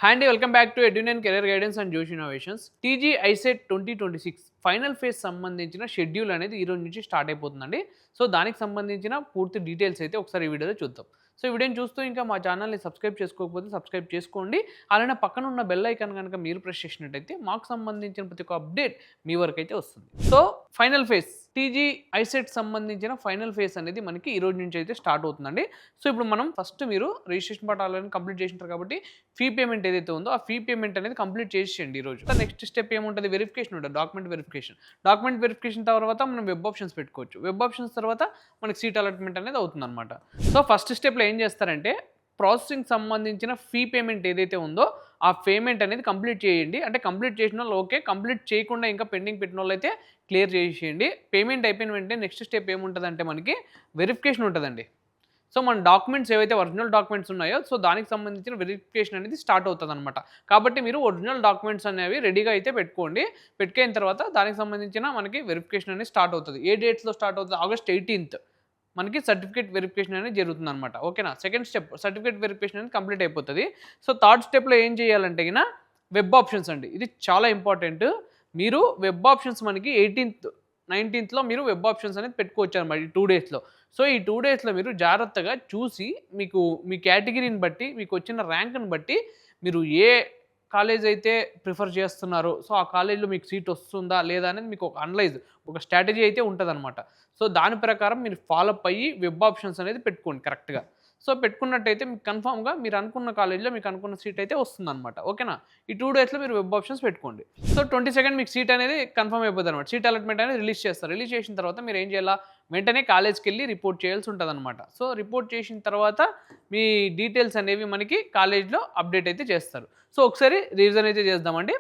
Hi అండి, welcome back to ఎడ్యున్ career guidance and Josh innovations. TG ICET 2026 final phase సంబంధించిన schedule అనేది ఈ రోజు నుంచి స్టార్ట్ అయిపోతుందండి. సో దానికి సంబంధించిన పూర్తి డీటెయిల్స్ అయితే ఒకసారి ఈ వీడియోలో చూద్దాం. సో ఈ వీడియోని చూస్తూ ఇంకా మా ఛానల్ని సబ్స్క్రైబ్ చేసుకోకపోతే సబ్స్క్రైబ్ చేసుకోండి. అలానే పక్కన ఉన్న బెల్ ఐకాన్ కనుక మీరు ప్రెస్ చేసినట్టయితే మాకు సంబంధించిన ప్రతి ఒక్క అప్డేట్ మీ వరకు అయితే వస్తుంది. So final phase TG ICET సంబంధించిన ఫైనల్ ఫేజ్ అనేది మనకి ఈ రోజు నుంచి అయితే స్టార్ట్ అవుతుందండి. సో ఇప్పుడు మనం ఫస్ట్ మీరు రిజిస్ట్రేషన్ పార్ట్ ఆల్రెడీ కంప్లీట్ చేసింటారు కాబట్టి ఫీ పేమెంట్ ఏదైతే ఉందో ఆ ఫీ పేమెంట్ అనేది కంప్లీట్ చేసేయండి ఈ రోజు. నెక్స్ట్ స్టెప్ ఏముంటుంది, వెరిఫికేషన్ ఉంటుంది, డాక్యుమెంట్ వెరిఫికేషన్ తర్వాత మనం వెబ్ ఆప్షన్స్ పెట్టుకోవచ్చు. వెబ్ ఆప్షన్స్ తర్వాత మనకి సీట్ అలాట్మెంట్ అనేది అవుతుంది అనమాట. సో ఫస్ట్ స్టెప్లో ఏం చేస్తారంటే ప్రాసెసింగ్ సంబంధించిన ఫీ పేమెంట్ ఏదైతే ఉందో ఆ పేమెంట్ అనేది కంప్లీట్ చేయండి. అంటే కంప్లీట్ చేసిన వాళ్ళు ఓకే, కంప్లీట్ చేయకుండా ఇంకా పెండింగ్ పెట్టిన వాళ్ళు అయితే క్లియర్ చేసేయండి. పేమెంట్ అయిపోయిన వెంటనే నెక్స్ట్ స్టెప్ ఏముంటుందంటే మనకి వెరిఫికేషన్ ఉంటుందండి. సో మన డాక్యుమెంట్స్ ఏవైతే ఒరిజినల్ డాక్యుమెంట్స్ ఉన్నాయో సో దానికి సంబంధించిన వెరిఫికేషన్ అనేది స్టార్ట్ అవుతుంది అనమాట. కాబట్టి మీరు ఒరిజినల్ డాక్యుమెంట్స్ అనేవి రెడీగా అయితే పెట్టుకోండి. పెట్టుకున్న తర్వాత దానికి సంబంధించిన మనకి వెరిఫికేషన్ అనేది స్టార్ట్ అవుతుంది. ఏ డేట్స్లో స్టార్ట్ అవుతుంది? August 18th మనకి సర్టిఫికేట్ వెరిఫికేషన్ అనేది జరుగుతుంది అనమాట. ఓకేనా? సెకండ్ స్టెప్ సర్టిఫికేట్ వెరిఫికేషన్ అనేది కంప్లీట్ అయిపోతుంది. సో థర్డ్ స్టెప్లో ఏం చేయాలంటే వెబ్ ఆప్షన్స్ అండి. ఇది చాలా ఇంపార్టెంట్. మీరు వెబ్ ఆప్షన్స్ మనకి 18th 19th మీరు వెబ్ ఆప్షన్స్ అనేది పెట్టుకోవచ్చు అనమాట ఈ 2 డేస్లో. సో ఈ 2 డేస్లో మీరు జాగ్రత్తగా చూసి మీకు మీ కేటగిరీని బట్టి మీకు వచ్చిన ర్యాంక్ని బట్టి మీరు ఏ కాలేజ్ అయితే ప్రిఫర్ చేస్తున్నారో సో ఆ కాలేజ్లో మీకు సీట్ వస్తుందా లేదా అనేది మీకు ఒక అనలైజ్ ఒక స్ట్రాటజీ అయితే ఉంటుందన్నమాట. సో దాని ప్రకారం మీరు ఫాలో అప్ అయ్యి వెబ్ ఆప్షన్స్ అనేది పెట్టుకోండి కరెక్ట్గా. సో పెట్టుకున్నట్టయితే మీకు కన్ఫామ్గా మీరు అనుకున్న కాలేజ్లో మీకు అనుకున్న సీట్ అయితే వస్తుందన్నమాట. ఓకేనా? ఈ 2 డేస్లో మీరు వెబ్ ఆప్షన్స్ పెట్టుకోండి. సో 22nd మీకు సీట్ అనేది కన్ఫర్మ్ అయిపోతుంది అనమాట. సీట్ అలాట్మెంట్ అనేది రిలీజ్ చేస్తారు. రిలీజ్ చేసిన తర్వాత మీరు ఏం చేయాలా, వెంటనే కాలేజ్కి వెళ్ళి రిపోర్ట్ చేయాల్సి ఉంటుంది అనమాట. సో రిపోర్ట్ చేసిన తర్వాత మీ డీటెయిల్స్ అనేవి మనకి కాలేజ్లో అప్డేట్ అయితే చేస్తారు. సో ఒకసారి రివిజన్ అయితే చేద్దామండి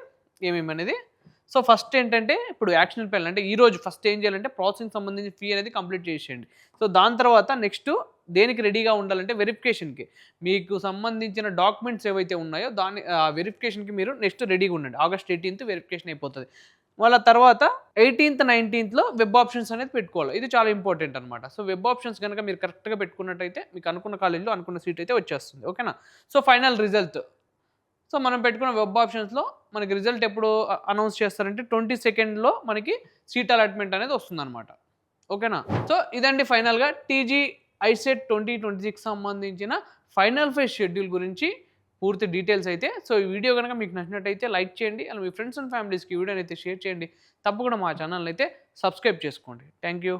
ఏమేమి అనేది. సో ఫస్ట్ ఏంటంటే ఇప్పుడు యాక్షన్ ప్లాన్ అంటే ఈరోజు ఫస్ట్ ఏం చేయాలంటే ప్రాసెసింగ్ సంబంధించిన ఫీ అనేది కంప్లీట్ చేసేయండి. సో దాని తర్వాత నెక్స్ట్ దేనికి రెడీగా ఉండాలంటే వెరిఫికేషన్కి మీకు సంబంధించిన డాక్యుమెంట్స్ ఏవైతే ఉన్నాయో దాని వెరిఫికేషన్కి మీరు నెక్స్ట్ రెడీగా ఉండండి. August 18th వెరిఫికేషన్ అయిపోతుంది. వాళ్ళ తర్వాత 18th 19th వెబ్ ఆప్షన్స్ అనేది పెట్టుకోవాలి. ఇది చాలా ఇంపార్టెంట్ అనమాట. సో వెబ్ ఆప్షన్స్ కనుక మీరు కరెక్ట్గా పెట్టుకున్నట్టయితే మీకు అనుకున్న కాలేజీలో అనుకున్న సీట్ అయితే వచ్చేస్తుంది. ఓకేనా? సో ఫైనల్ రిజల్ట్ సో మనం పెట్టుకున్న వెబ్ ఆప్షన్స్లో మనకి రిజల్ట్ ఎప్పుడు అనౌన్స్ చేస్తారంటే 22nd మనకి సీట్ అలాట్మెంట్ అనేది వస్తుందన్నమాట. ఓకేనా? సో ఇదండి ఫైనల్గా టీజీ ఐసెట్ 2026 సంబంధించిన ఫైనల్ ఫేజ్ షెడ్యూల్ గురించి పూర్తి డీటెయిల్స్ అయితే. సో ఈ వీడియో కనుక మీకు నచ్చినట్టయితే లైక్ చేయండి. అలా మీ ఫ్రెండ్స్ అండ్ ఫ్యామిలీస్కి ఈ వీడియోని అయితే షేర్ చేయండి. తప్పకుండా మా ఛానల్ అయితే సబ్స్క్రైబ్ చేసుకోండి. Thank you.